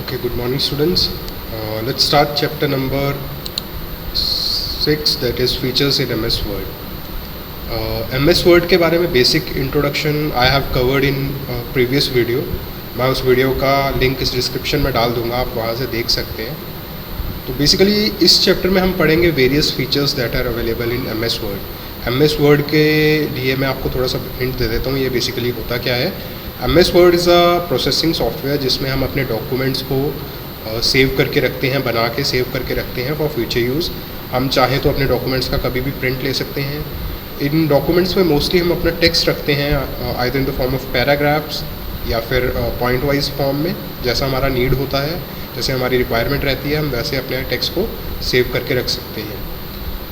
Okay, good morning, students. Let's start chapter number 6, that is features in MS Word. MS Word के बारे में basic introduction I have covered in previous video. मैं उस video का link इस description में डाल दूंगा, आप वहाँ से देख सकते हैं. तो बेसिकली इस चैप्टर में हम पढ़ेंगे various features that are available in MS Word. MS Word के लिए मैं आपको थोड़ा सा हिंट दे देता हूँ. ये बेसिकली होता क्या है. MS Word is a processing software जिसमें हम अपने डॉक्यूमेंट्स को सेव करके रखते हैं, बना के सेव करके रखते हैं फॉर फ्यूचर यूज़. हम चाहें तो अपने डॉक्यूमेंट्स का कभी भी प्रिंट ले सकते हैं. इन डॉक्यूमेंट्स में मोस्टली हम अपना टेक्स्ट रखते हैं either in the form of paragraphs या फिर पॉइंट वाइज फॉर्म में, जैसा हमारा नीड होता है, जैसे हमारी रिक्वायरमेंट रहती है, हम वैसे अपने टेक्स्ट को सेव करके रख सकते हैं.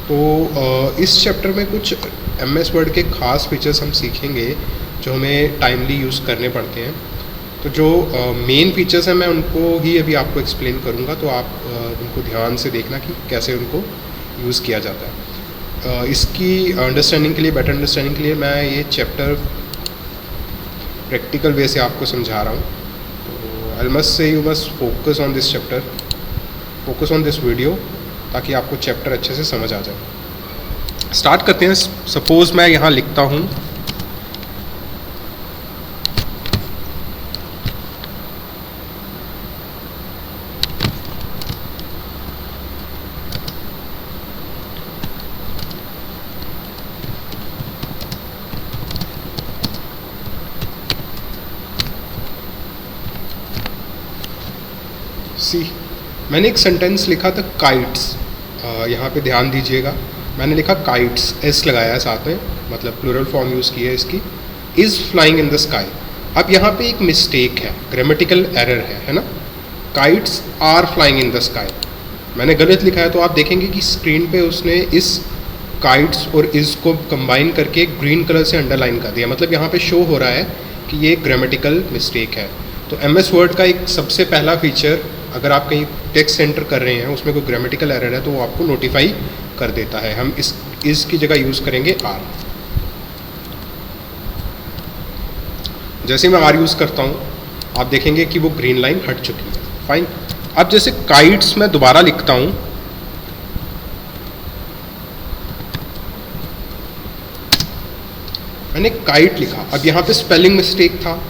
तो इस चैप्टर में कुछ MS Word के ख़ास फीचर्स हम सीखेंगे जो हमें टाइमली यूज़ करने पड़ते हैं. तो जो मेन फीचर्स हैं मैं उनको ही अभी आपको एक्सप्लेन करूँगा, तो आप उनको ध्यान से देखना कि कैसे उनको यूज़ किया जाता है. इसकी अंडरस्टैंडिंग के लिए, बेटर अंडरस्टैंडिंग के लिए मैं ये चैप्टर प्रैक्टिकल वे से आपको समझा रहा हूँ. तो I must say you must focus on this chapter, focus on this video, ताकि आपको चैप्टर अच्छे से समझ आ जाए. स्टार्ट करते हैं. सपोज़ मैं यहाँ लिखता हूँ मैंने एक सेंटेंस लिखा था काइट्स. यहाँ पे ध्यान दीजिएगा, मैंने लिखा काइट्स, एस लगाया है साथ में, मतलब प्लूरल फॉर्म यूज़ की है इसकी. Is flying in the sky. अब यहाँ पे एक मिस्टेक है, ग्रामेटिकल एरर है ना. Kites are flying in the sky, मैंने गलत लिखा है. तो आप देखेंगे कि स्क्रीन पे उसने इस काइट्स और इज़ को कंबाइन करके ग्रीन कलर से अंडरलाइन कर दिया. मतलब यहाँ पे शो हो रहा है कि ये ग्रामेटिकल मिस्टेक है. तो MS Word का एक सबसे पहला फीचर, अगर आप कहीं टेक्स्ट एंटर कर रहे हैं, उसमें कोई ग्रामेटिकल एरर है तो वो आपको नोटिफाई कर देता है. हम इस की जगह यूज़ करेंगे आर. जैसे मैं आर यूज़ करता हूँ, आप देखेंगे कि वो ग्रीन लाइन हट चुकी है. फाइन. अब जैसे काइट्स मैं दोबारा लिखता हूँ, मैंने काइट लिखा. अब यहाँ पे स्पेलिंग मिस्टेक था,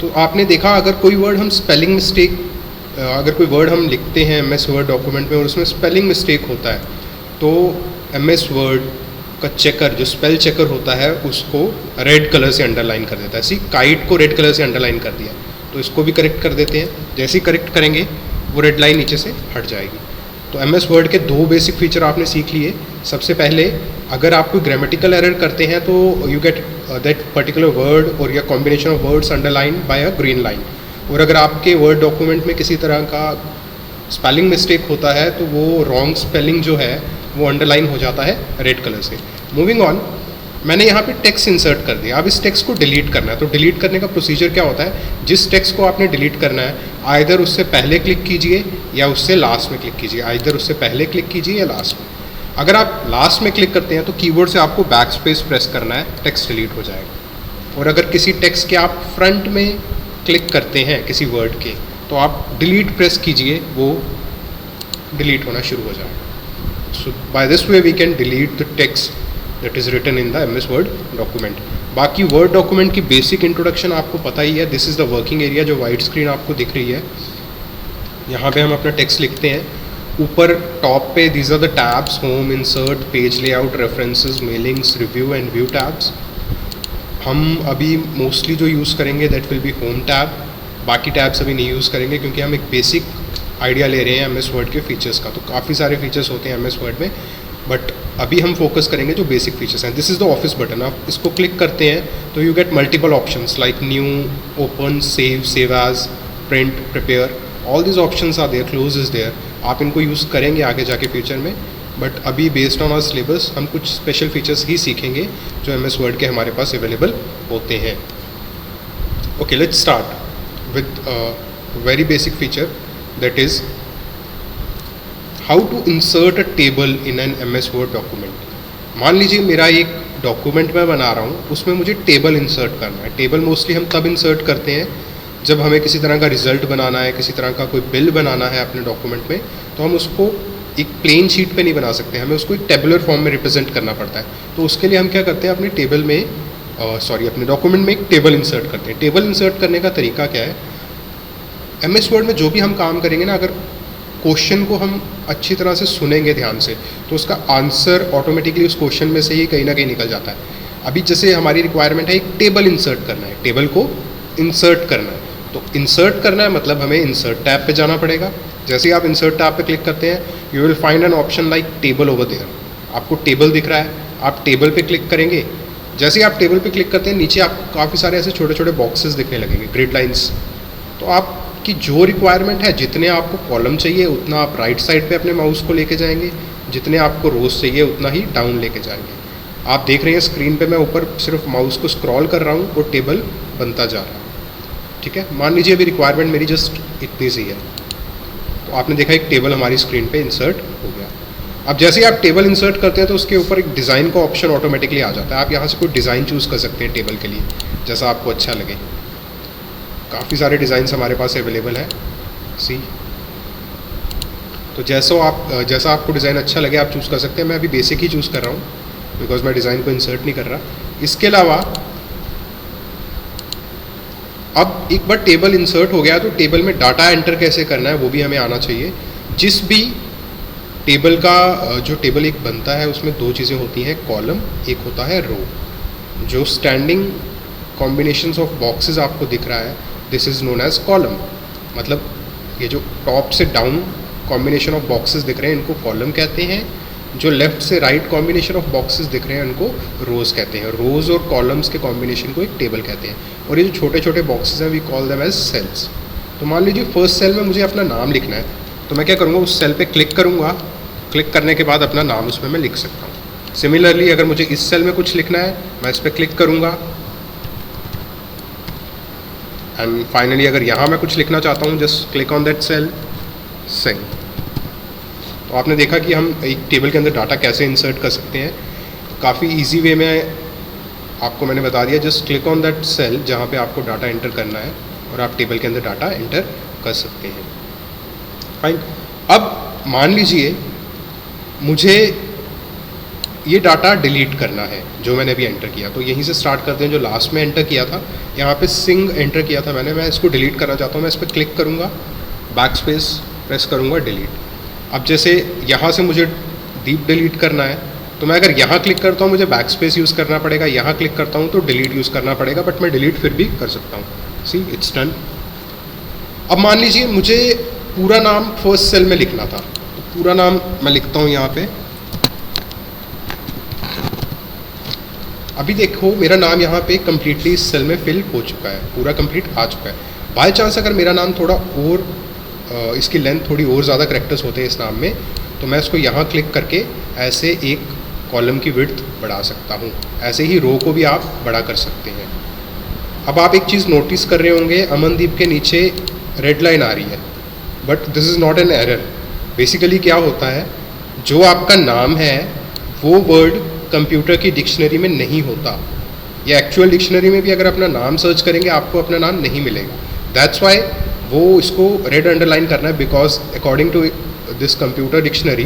तो आपने देखा अगर कोई वर्ड हम स्पेलिंग मिस्टेक, अगर कोई वर्ड हम लिखते हैं MS Word डॉक्यूमेंट में और उसमें स्पेलिंग मिस्टेक होता है, तो MS Word का चेकर, जो स्पेल चेकर होता है, उसको रेड कलर से अंडरलाइन कर देता है. सी, काइट को रेड कलर से अंडरलाइन कर दिया, तो इसको भी करेक्ट कर देते हैं. जैसे ही करेक्ट करेंगे वो रेड लाइन नीचे से हट जाएगी. तो MS Word के दो बेसिक फीचर आपने सीख लिए. सबसे पहले, अगर आप कोई ग्रामेटिकल एरर करते हैं तो you get that particular word और या combination of words underline by a green line. और अगर आपके वर्ड डॉक्यूमेंट में किसी तरह का स्पेलिंग मिस्टेक होता है तो वो रॉन्ग स्पेलिंग जो है वो अंडरलाइन हो जाता है रेड कलर से. मूविंग ऑन, मैंने यहाँ पे टेक्स्ट इंसर्ट कर दिया. अब इस टेक्स्ट को डिलीट करना है. तो डिलीट करने का प्रोसीजर क्या होता है, जिस टेक्स्ट को आपने डिलीट करना है, आइदर उससे पहले क्लिक कीजिए या उससे लास्ट में क्लिक कीजिए. आइदर उससे पहले क्लिक कीजिए या लास्ट में. अगर आप लास्ट में क्लिक करते हैं तो कीबोर्ड से आपको बैक स्पेस प्रेस करना है, टेक्स्ट डिलीट हो जाएगा. और अगर किसी टेक्स्ट के आप फ्रंट में क्लिक करते हैं किसी वर्ड के, तो आप डिलीट प्रेस कीजिए, वो डिलीट होना शुरू हो जाएगा. So by this way we can delete the text that is written in the MS Word document. बाकी वर्ड डॉक्यूमेंट की बेसिक इंट्रोडक्शन आपको पता ही है. This is the working area, जो वाइट स्क्रीन आपको दिख रही है. यहाँ पे हम अपना टेक्स्ट लिखते हैं. ऊपर टॉप पे these are the tabs: home, insert, page layout, references, mailings, review and view tabs. हम अभी मोस्टली जो यूज़ करेंगे that will be home tab. बाकी टैब्स अभी नहीं यूज़ करेंगे क्योंकि हम एक बेसिक आइडिया ले रहे हैं MS Word के फीचर्स का. तो काफ़ी सारे फीचर्स होते हैं MS Word में, बट अभी हम फोकस करेंगे जो बेसिक फीचर्स हैं. This is the office button. आप इसको क्लिक करते हैं तो you get multiple options like new, open, save as, print, prepare. All this options are there. Close is there. आप इनको यूज़ करेंगे आगे जाके फ्यूचर में, बट अभी बेस्ड ऑन आवर सिलेबस हम कुछ स्पेशल फीचर्स ही सीखेंगे जो MS Word के हमारे पास अवेलेबल होते हैं. Okay, let's start with very basic feature, that is how to insert a table in an MS Word document. मान लीजिए मेरा एक डॉक्यूमेंट मैं बना रहा हूँ, उसमें मुझे टेबल इंसर्ट करना है. टेबल मोस्टली हम तब इंसर्ट करते हैं जब हमें किसी तरह का रिज़ल्ट बनाना है, किसी तरह का कोई बिल बनाना है अपने डॉक्यूमेंट में, तो हम उसको एक प्लेन शीट पे नहीं बना सकते, हमें उसको एक टेबुलर फॉर्म में रिप्रेजेंट करना पड़ता है। तो उसके लिए हम क्या करते हैं, अपने टेबल में अपने डॉक्यूमेंट में एक टेबल इंसर्ट करते हैं। टेबल इंसर्ट करने का तरीका क्या है, MS वर्ड में जो भी हम काम करेंगे ना, अगर क्वेश्चन को हम अच्छी तरह से सुनेंगे ध्यान से, तो उसका आंसर ऑटोमेटिकली उस क्वेश्चन में से ही कहीं ना कहीं निकल जाता है। अभी जैसे हमारी रिक्वायरमेंट है एक टेबल इंसर्ट करना है, टेबल को इंसर्ट करना है, तो इंसर्ट करना है मतलब हमें इंसर्ट टैब पे जाना पड़ेगा। जैसे ही आप इंसर्ट टैब पे क्लिक करते हैं, you will find an option like table over there. आपको टेबल दिख रहा है, आप टेबल पे क्लिक करेंगे। जैसे ही आप टेबल पे क्लिक करते हैं, नीचे आपको काफ़ी सारे ऐसे छोटे छोटे बॉक्सेस दिखने लगेंगे, ग्रिड लाइंस। तो आपकी जो रिक्वायरमेंट है, जितने आपको कॉलम चाहिए उतना आप राइट साइड पे अपने माउस को लेके जाएंगे, जितने आपको रोज चाहिए उतना ही डाउन लेके जाएंगे। आप देख रहे हैं स्क्रीन पे मैं ऊपर सिर्फ माउस को स्क्रॉल कर रहा हूँ और टेबल बनता जा रहा है। ठीक है, मान लीजिए अभी रिक्वायरमेंट मेरी जस्ट इतनी सी है, तो आपने देखा एक टेबल हमारी स्क्रीन पे इंसर्ट हो गया। अब जैसे ही आप टेबल इंसर्ट करते हैं तो उसके ऊपर एक डिज़ाइन का ऑप्शन ऑटोमेटिकली आ जाता है। आप यहाँ से कोई डिज़ाइन चूज़ कर सकते हैं टेबल के लिए, जैसा आपको अच्छा लगे। काफ़ी सारे डिज़ाइंस हमारे पास अवेलेबल है। सी, तो जैसा आपको डिज़ाइन अच्छा लगे आप चूज़ कर सकते हैं। मैं अभी बेसिक ही चूज़ कर रहा हूँ बिकॉज मैं डिज़ाइन को इंसर्ट नहीं कर रहा। इसके अलावा अब एक बार टेबल इंसर्ट हो गया तो टेबल में डाटा एंटर कैसे करना है वो भी हमें आना चाहिए। जिस भी टेबल का जो टेबल एक बनता है उसमें दो चीज़ें होती हैं, कॉलम, एक होता है रो। जो स्टैंडिंग कॉम्बिनेशंस ऑफ बॉक्सेस आपको दिख रहा है, this is known as column. मतलब ये जो टॉप से डाउन कॉम्बिनेशन ऑफ बॉक्सेस दिख रहे हैं इनको कॉलम कहते हैं। जो लेफ़्ट से राइट कॉम्बिनेशन ऑफ बॉक्सेस दिख रहे हैं उनको रोज़ कहते हैं। रोज़ और कॉलम्स के कॉम्बिनेशन को एक टेबल कहते हैं। और ये जो छोटे छोटे बॉक्सेस हैं we call them as cells. तो मान लीजिए फर्स्ट सेल में मुझे अपना नाम लिखना है, तो मैं क्या करूँगा, उस सेल पे क्लिक करूँगा। क्लिक करने के बाद अपना नाम उसमें मैं लिख सकता हूँ। सिमिलरली अगर मुझे इस सेल में कुछ लिखना है, मैं इस पर क्लिक करूँगा। एंड फाइनली अगर यहाँ मैं कुछ लिखना चाहता हूँ, just click on that cell, send. तो आपने देखा कि हम एक टेबल के अंदर डाटा कैसे इंसर्ट कर सकते हैं। काफ़ी इजी वे में आपको मैंने बता दिया। Just click on that cell जहाँ पे आपको डाटा एंटर करना है और आप टेबल के अंदर डाटा एंटर कर सकते हैं। फाइन। अब मान लीजिए मुझे ये डाटा डिलीट करना है जो मैंने अभी एंटर किया, तो यहीं से स्टार्ट करते हैं। जो लास्ट में एंटर किया था, यहाँ पे सिंग एंटर किया था मैंने, मैं इसको डिलीट करना चाहता हूँ। मैं इस पर क्लिक करूँगा, बैक स्पेस प्रेस करूँगा, डिलीट। अब जैसे यहाँ से मुझे डीप डिलीट करना है, तो मैं अगर यहाँ क्लिक करता हूँ मुझे बैक स्पेस यूज़ करना पड़ेगा, यहाँ क्लिक करता हूँ तो डिलीट यूज़ करना पड़ेगा, बट मैं डिलीट फिर भी कर सकता हूँ। सी, इट्स डन। अब मान लीजिए मुझे पूरा नाम फर्स्ट सेल में लिखना था, तो पूरा नाम मैं लिखता हूँ यहाँ पे। अभी देखो मेरा नाम यहाँ पे कम्प्लीटली इस सेल में फिल हो चुका है, पूरा कंप्लीट आ चुका है। बाय चांस अगर मेरा नाम थोड़ा और इसकी लेंथ थोड़ी और ज़्यादा कैरेक्टर्स होते हैं इस नाम में, तो मैं इसको यहाँ क्लिक करके ऐसे एक कॉलम की विड्थ बढ़ा सकता हूँ। ऐसे ही रो को भी आप बड़ा कर सकते हैं। अब आप एक चीज़ नोटिस कर रहे होंगे, अमनदीप के नीचे रेड लाइन आ रही है, but this is not an error. Basically क्या होता है, जो आपका नाम है वो वर्ड कंप्यूटर की डिक्शनरी में नहीं होता, या एक्चुअल डिक्शनरी में भी अगर अपना नाम सर्च करेंगे आपको अपना नाम नहीं मिलेगा। दैट्स वाई वो इसको रेड अंडरलाइन करना है, because according to this computer dictionary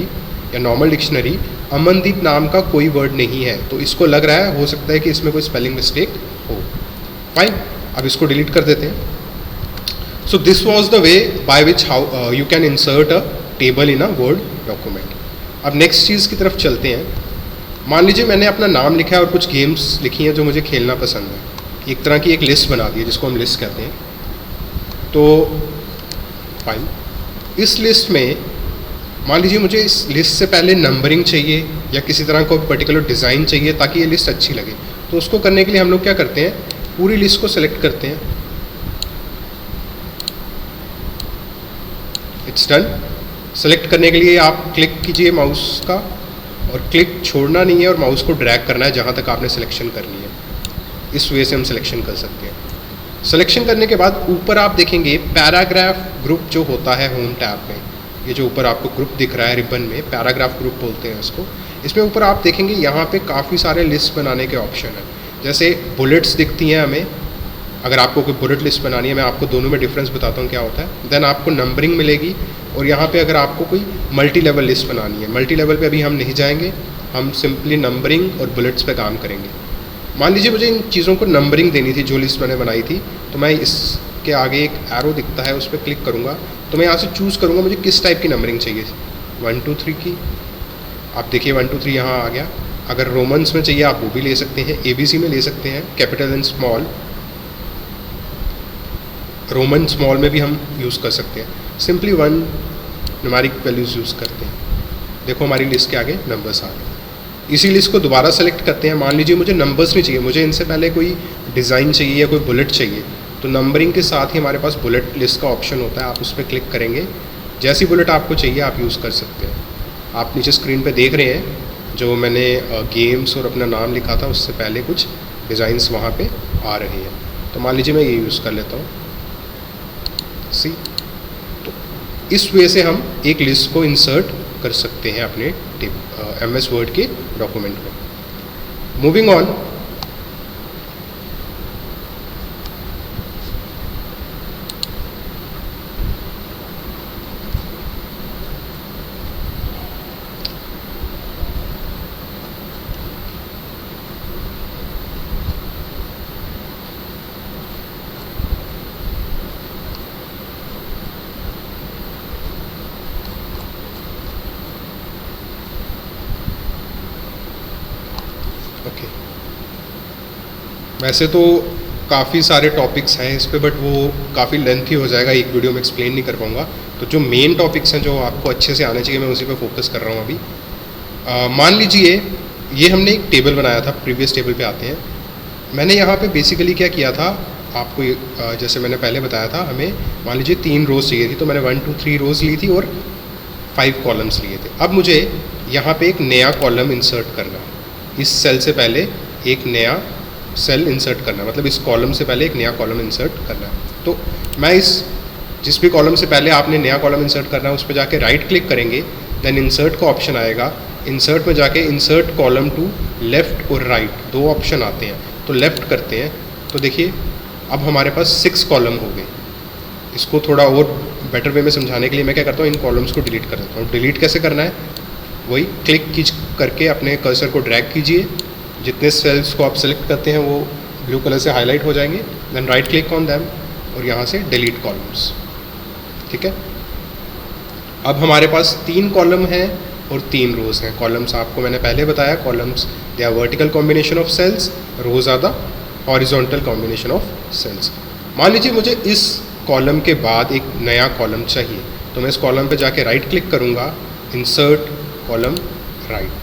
या नॉर्मल डिक्शनरी अमनदीप नाम का कोई वर्ड नहीं है। तो इसको लग रहा है, हो सकता है कि इसमें कोई स्पेलिंग मिस्टेक हो। फाइन, अब इसको डिलीट कर देते हैं। So this was the way by which how you can insert a table in a word document. अब नेक्स्ट चीज़ की तरफ चलते हैं। मान लीजिए मैंने अपना नाम लिखा है और कुछ गेम्स लिखी हैं जो मुझे खेलना पसंद है। एक तरह की एक लिस्ट बना दी है जिसको हम लिस्ट कहते हैं। तो फाइन, इस लिस्ट में मान लीजिए मुझे इस लिस्ट से पहले नंबरिंग चाहिए या किसी तरह का पर्टिकुलर डिज़ाइन चाहिए ताकि ये लिस्ट अच्छी लगे। तो उसको करने के लिए हम लोग क्या करते हैं, पूरी लिस्ट को सेलेक्ट करते हैं। It's done. सेलेक्ट करने के लिए आप क्लिक कीजिए माउस का, और क्लिक छोड़ना नहीं है और माउस को ड्रैग करना है जहाँ तक आपने सिलेक्शन करनी है। इस वे से हम सिलेक्शन कर सकते हैं। सिलेक्शन करने के बाद ऊपर आप देखेंगे पैराग्राफ ग्रुप जो होता है होम टैब में, ये जो ऊपर आपको ग्रुप दिख रहा है रिबन में, पैराग्राफ ग्रुप बोलते हैं इसको। इसमें ऊपर आप देखेंगे यहाँ पे काफ़ी सारे लिस्ट बनाने के ऑप्शन हैं। जैसे बुलेट्स दिखती हैं हमें, अगर आपको कोई बुलेट लिस्ट बनानी है, मैं आपको दोनों में डिफरेंस बताता हूँ क्या होता है। देन आपको नंबरिंग मिलेगी, और यहाँ पे अगर आपको कोई मल्टी लेवल लिस्ट बनानी है, मल्टी लेवल पे अभी हम नहीं जाएंगे, हम सिंपली नंबरिंग और बुलेट्स पे काम करेंगे। मान लीजिए मुझे इन चीज़ों को नंबरिंग देनी थी जो लिस्ट मैंने बनाई थी, तो मैं इसके आगे एक एरो दिखता है, उस पर क्लिक करूँगा तो मैं यहाँ से चूज़ करूँगा मुझे किस टाइप की नंबरिंग चाहिए, 1 2 3 की। आप देखिए 1 2 3 यहाँ आ गया। अगर रोमन्स में चाहिए आप वो भी ले सकते हैं, ABC में ले सकते हैं, capital and small, Roman small में भी हम यूज़ कर सकते हैं। सिंपली 1 न्यूमेरिक वैल्यूज़ यूज़ करते हैं। देखो हमारी लिस्ट के आगे नंबर्स आ गए। इसी लिस्ट को दोबारा सेलेक्ट करते हैं। मान लीजिए मुझे नंबर्स नहीं चाहिए, मुझे इनसे पहले कोई डिज़ाइन चाहिए या कोई बुलेट चाहिए, तो नंबरिंग के साथ ही हमारे पास बुलेट लिस्ट का ऑप्शन होता है, आप उस पर क्लिक करेंगे, जैसी बुलेट आपको चाहिए आप यूज़ कर सकते हैं। आप नीचे स्क्रीन पे देख रहे हैं जो मैंने गेम्स और अपना नाम लिखा था, उससे पहले कुछ डिज़ाइंस वहाँ पे आ रहे हैं। तो मान लीजिए मैं ये यूज़ कर लेता हूँ, सी। तो इस वे से हम एक लिस्ट को इंसर्ट कर सकते हैं अपने MS वर्ड के डॉक्यूमेंट में। मूविंग ऑन, ओके, वैसे तो काफ़ी सारे टॉपिक्स हैं इस पे, बट वो काफ़ी लेंथी हो जाएगा, एक वीडियो में एक्सप्लेन नहीं कर पाऊँगा। तो जो मेन टॉपिक्स हैं जो आपको अच्छे से आने चाहिए, मैं उसी पे फोकस कर रहा हूँ अभी। मान लीजिए ये हमने एक टेबल बनाया था, प्रीवियस टेबल पे आते हैं। मैंने यहाँ पे बेसिकली क्या किया था, आपको जैसे मैंने पहले बताया था, हमें मान लीजिए 3 रोज़ चाहिए थी, तो मैंने 1 2 3 रोज़ ली थी और 5 कॉलम्स लिए थे। अब मुझे यहाँ पे एक नया कॉलम इंसर्ट करना है, इस सेल से पहले एक नया सेल इंसर्ट करना है, मतलब इस कॉलम से पहले एक नया कॉलम इंसर्ट करना है। तो मैं जिस भी कॉलम से पहले आपने नया कॉलम इंसर्ट करना है उस पर जाके राइट क्लिक करेंगे, देन इंसर्ट का ऑप्शन आएगा। इंसर्ट में जाके इंसर्ट कॉलम टू लेफ़्ट और राइट, 2 ऑप्शन आते हैं, तो लेफ़्ट करते हैं। तो देखिए अब हमारे पास 6 कॉलम हो गए। इसको थोड़ा और बेटर वे में समझाने के लिए मैं क्या करता हूँ, इन कॉलम्स को डिलीट कर देता हूँ। डिलीट कैसे करना है, वही क्लिक करके अपने कर्सर को ड्रैग कीजिए, जितने सेल्स को आप सेलेक्ट करते हैं वो ब्लू कलर से हाईलाइट हो जाएंगे, then right click on them और यहाँ से डिलीट कॉलम्स। ठीक है, अब हमारे पास 3 कॉलम हैं और 3 रोज़ हैं। कॉलम्स आपको मैंने पहले बताया, columns they are vertical combination of cells, rows are the horizontal combination of cells. मान लीजिए मुझे इस कॉलम के बाद एक नया कॉलम चाहिए, तो मैं इस कॉलम पे जाके राइट क्लिक करूँगा, इंसर्ट कॉलम राइट,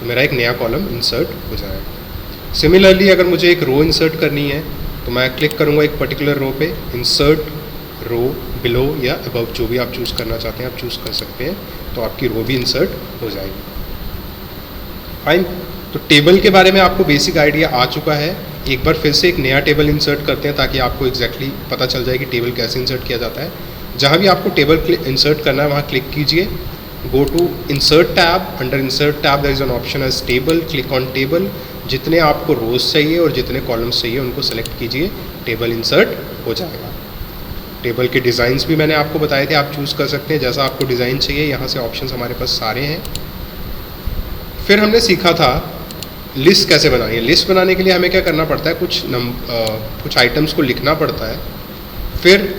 तो मेरा एक नया कॉलम इंसर्ट हो जाएगा। सिमिलरली अगर मुझे एक रो इंसर्ट करनी है तो मैं क्लिक करूँगा एक पर्टिकुलर रो पे, इंसर्ट रो बिलो या अबव, जो भी आप चूज़ करना चाहते हैं आप चूज़ कर सकते हैं, तो आपकी रो भी इंसर्ट हो जाएगी। फाइन, तो टेबल के बारे में आपको बेसिक आइडिया आ चुका है। एक बार फिर से एक नया टेबल इंसर्ट करते हैं ताकि आपको एग्जैक्टली पता चल जाए कि टेबल कैसे इंसर्ट किया जाता है। जहाँ भी आपको टेबल इंसर्ट करना है वहाँ क्लिक कीजिए, go to insert tab, under insert tab there is an option as table, click on table. जितने आपको रोज चाहिए और जितने कॉलम्स चाहिए उनको सेलेक्ट कीजिए, टेबल इंसर्ट हो जाएगा। टेबल के डिज़ाइंस भी मैंने आपको बताए थे, आप चूज़ कर सकते हैं जैसा आपको डिज़ाइन चाहिए, यहाँ से ऑप्शंस हमारे पास सारे हैं। फिर हमने सीखा था लिस्ट कैसे बनानी है। लिस्ट बनाने के लिए हमें क्या करना पड़ता है, कुछ आइटम्स को लिखना पड़ता है, फिर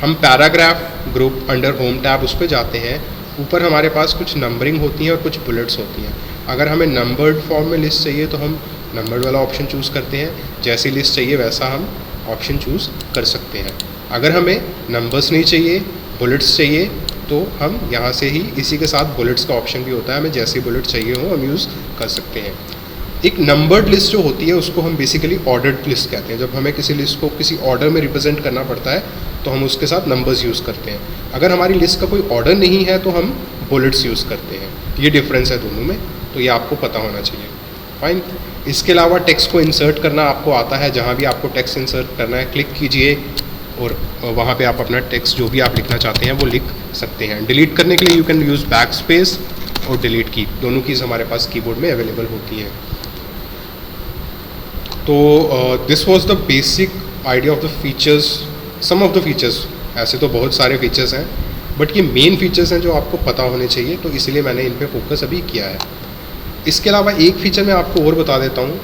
हम paragraph group under home tab उस पर जाते हैं। ऊपर हमारे पास कुछ नंबरिंग होती है और कुछ बुलेट्स होती हैं। अगर हमें नंबर्ड फॉर्म में लिस्ट चाहिए तो हम नंबर्ड वाला ऑप्शन चूज़ करते हैं, जैसी लिस्ट चाहिए वैसा हम ऑप्शन चूज़ कर सकते हैं। अगर हमें नंबर्स नहीं चाहिए, बुलेट्स चाहिए, तो हम यहाँ से ही इसी के साथ बुलेट्स का ऑप्शन भी होता है, हमें जैसी बुलेट चाहिए हो हम यूज़ कर सकते हैं। एक नंबर्ड लिस्ट जो होती है उसको हम बेसिकली ऑर्डर्ड लिस्ट कहते हैं। जब हमें किसी लिस्ट को किसी ऑर्डर में रिप्रेजेंट करना पड़ता है तो हम उसके साथ नंबर्स यूज़ करते हैं। अगर हमारी लिस्ट का कोई ऑर्डर नहीं है तो हम बुलेट्स यूज़ करते हैं। ये डिफरेंस है दोनों में, तो ये आपको पता होना चाहिए। फाइन, इसके अलावा टेक्स्ट को इंसर्ट करना आपको आता है। जहाँ भी आपको टेक्स्ट इंसर्ट करना है क्लिक कीजिए और वहाँ पे आप अपना टेक्स्ट जो भी आप लिखना चाहते हैं वो लिख सकते हैं। डिलीट करने के लिए you can use back space और डिलीट की, दोनों कीज़ हमारे पास कीबोर्ड में अवेलेबल होती हैं। तो this was the basic idea of the features, some of the features, ऐसे तो बहुत सारे फीचर्स हैं बट ये मेन फीचर्स हैं जो आपको पता होने चाहिए, तो इसलिए मैंने इन पे फोकस अभी किया है। इसके अलावा एक फीचर मैं आपको और बता देता हूँ,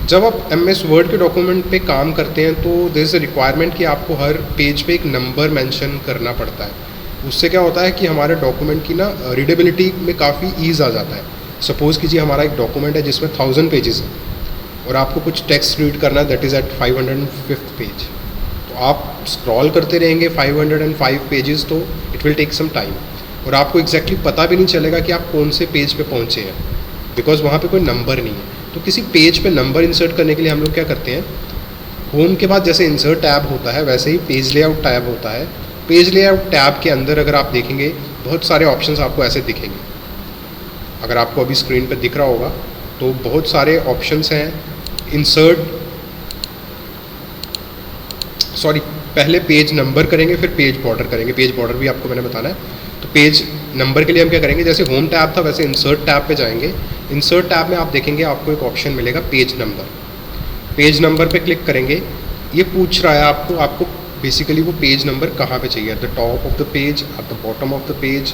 जब आप MS वर्ड के डॉक्यूमेंट पे काम करते हैं तो देयर इज़ अ रिक्वायरमेंट कि आपको हर पेज पे एक नंबर मेंशन करना पड़ता है। उससे क्या होता है कि हमारे डॉक्यूमेंट की ना रीडेबिलिटी में काफ़ी ईज़ आ जाता है। सपोज़ कीजिए हमारा एक डॉक्यूमेंट है जिसमें 1000 पेजेस हैं और आपको कुछ टेक्स्ट रीड करना है, that is eight 505th page, तो आप स्क्रॉल करते रहेंगे 505 पेजेस, तो it will take some time और आपको एग्जैक्टली पता भी नहीं चलेगा कि आप कौन से पेज पे पहुँचे हैं, बिकॉज वहाँ पे कोई नंबर नहीं है। तो किसी पेज पे नंबर इंसर्ट करने के लिए हम लोग क्या करते हैं, होम के बाद जैसे इंसर्ट टैब होता है वैसे ही पेज लेआउट टैब होता है। पेज लेआउट टैब के अंदर अगर आप देखेंगे बहुत सारे ऑप्शंस आपको ऐसे दिखेंगे, अगर आपको अभी स्क्रीन पे दिख रहा होगा तो बहुत सारे ऑप्शंस हैं। पहले पेज नंबर करेंगे फिर पेज बॉर्डर करेंगे, पेज बॉर्डर भी आपको मैंने बताना है। तो पेज नंबर के लिए हम क्या करेंगे, जैसे होम टैब था वैसे इंसर्ट टैब पे जाएंगे। इंसर्ट टैब में आप देखेंगे आपको एक ऑप्शन मिलेगा पेज नंबर। पेज नंबर पे क्लिक करेंगे, ये पूछ रहा है आपको बेसिकली वो पेज नंबर कहाँ पे चाहिए, at the top of the page, at the bottom of the page,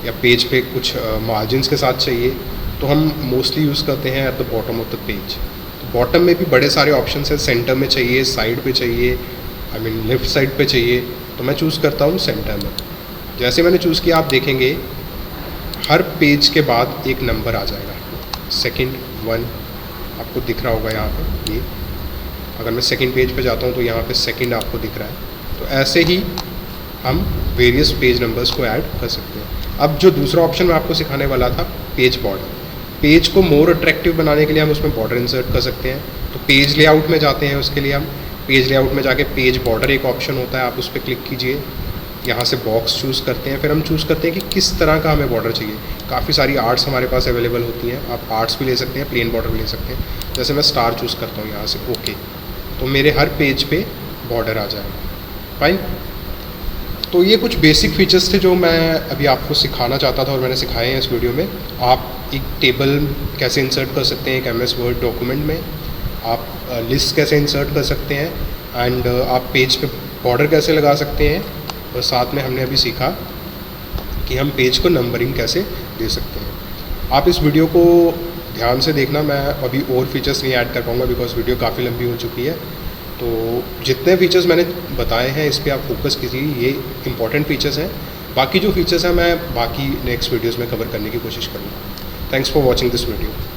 या पेज पे कुछ मार्जिन्स के साथ चाहिए, तो हम मोस्टली यूज़ करते हैं at the bottom of the page. तो बॉटम में भी बड़े सारे ऑप्शन हैं, सेंटर में चाहिए, साइड पे चाहिए, आई मीन लेफ़्ट साइड पे चाहिए, तो मैं चूज़ करता हूँ सेंटर में। जैसे मैंने चूज़ किया आप देखेंगे हर पेज के बाद एक नंबर आ जाएगा, सेकंड 1 आपको दिख रहा होगा यहाँ पे। ये अगर मैं सेकंड पेज पे जाता हूँ तो यहाँ पे सेकंड आपको दिख रहा है। तो ऐसे ही हम वेरियस पेज नंबर्स को ऐड कर सकते हैं। अब जो दूसरा ऑप्शन मैं आपको सिखाने वाला था, पेज बॉर्डर, पेज को मोर अट्रैक्टिव बनाने के लिए हम उसमें बॉर्डर इंसर्ट कर सकते हैं। तो पेज लेआउट में जाते हैं, उसके लिए हम पेज लेआउट में जाके पेज बॉर्डर एक ऑप्शन होता है, आप उस पर क्लिक कीजिए, यहाँ से बॉक्स चूज़ करते हैं, फिर हम चूज़ करते हैं कि किस तरह का हमें बॉर्डर चाहिए। काफ़ी सारी आर्ट्स हमारे पास अवेलेबल होती हैं, आप आर्ट्स भी ले सकते हैं, प्लेन बॉर्डर भी ले सकते हैं। जैसे मैं स्टार चूज़ करता हूँ यहाँ से, ओके, तो मेरे हर पेज पे बॉर्डर आ जाएगा। फाइन। तो ये कुछ बेसिक फीचर्स थे जो मैं अभी आपको सिखाना चाहता था और मैंने सिखाए हैं इस वीडियो में। आप एक टेबल कैसे इंसर्ट कर सकते हैं एक MS वर्ड डॉक्यूमेंट में, आप लिस्ट कैसे इंसर्ट कर सकते हैं, एंड आप पेज पे बॉर्डर कैसे लगा सकते हैं, और साथ में हमने अभी सीखा कि हम पेज को नंबरिंग कैसे दे सकते हैं। आप इस वीडियो को ध्यान से देखना, मैं अभी और फीचर्स नहीं ऐड कर पाऊँगा बिकॉज वीडियो काफ़ी लंबी हो चुकी है। तो जितने फीचर्स मैंने बताए हैं इस पर आप फोकस कीजिए, ये इंपॉर्टेंट फीचर्स हैं। बाकी जो फीचर्स हैं मैं बाकी नेक्स्ट वीडियोज़ में कवर करने की कोशिश करूँगा। Thanks for watching this video.